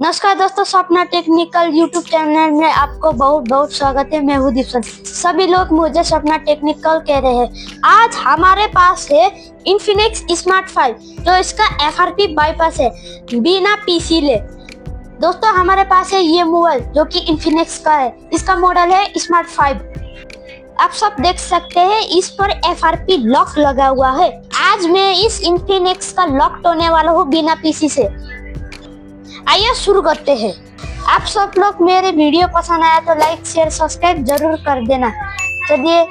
नमस्कार दोस्तों, Sapna technical YouTube channel में आपको बहुत बहुत स्वागत है। मैं हूँ दीपसन। सभी लोग मुझे सपना टेक्निकल कह रहे हैं। आज हमारे पास है इन्फिनिक्स स्मार्ट 5 जो इसका FRP बाईपास है, बिना पीसी ले। दोस्तों हमारे पास है ये मोबाइल जो कि इन्फिनिक्स का है। इसका मॉडल है स्मार्ट 5। आप सब देख सकते हैं इस पर FRP लॉक लगा हुआ है। आज मैं इस इन्फिनिक्स का लॉक तोड़ने वाला हूँ बिना पीसी से। आइए शुरू करते हैं। आप सब लोग मेरे वीडियो पसंद आया तो लाइक शेयर सब्सक्राइब जरूर कर देना। चलिए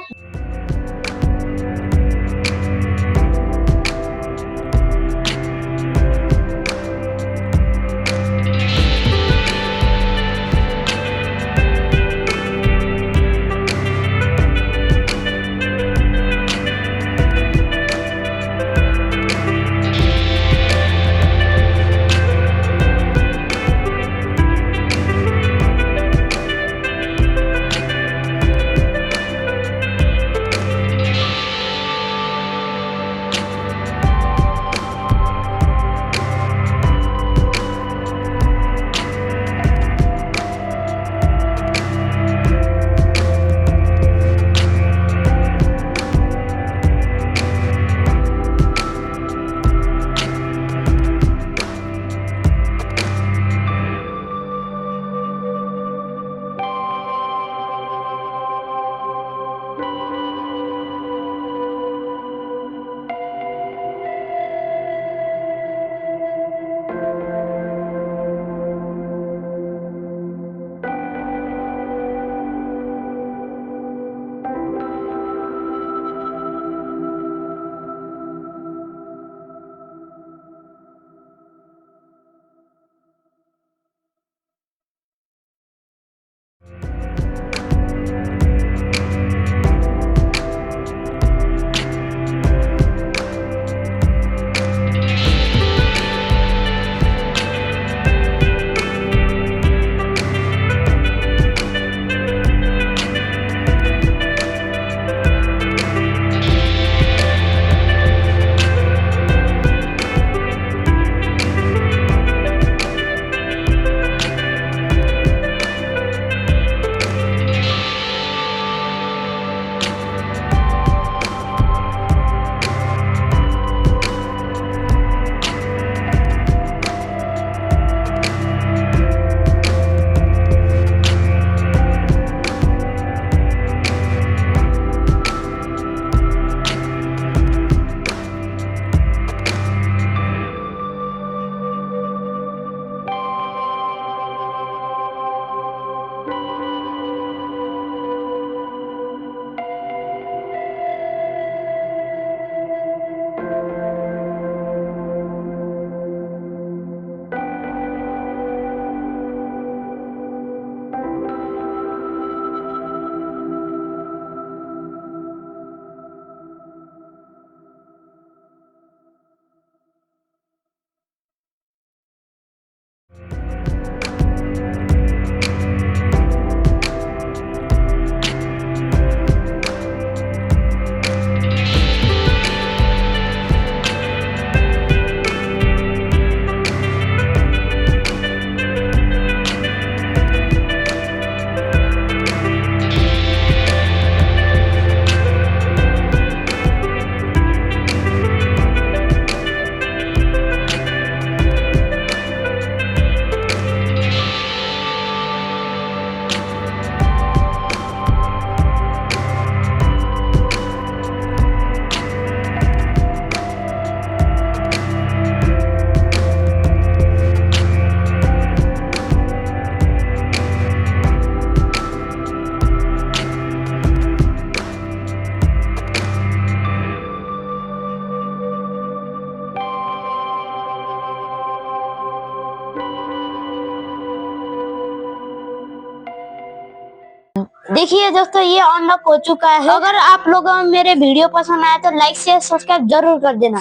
देखिए दोस्तों, ये अनलॉक हो चुका है। अगर आप लोगों को मेरे वीडियो पसंद आया तो लाइक शेयर सब्सक्राइब जरूर कर देना।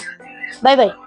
Bye bye.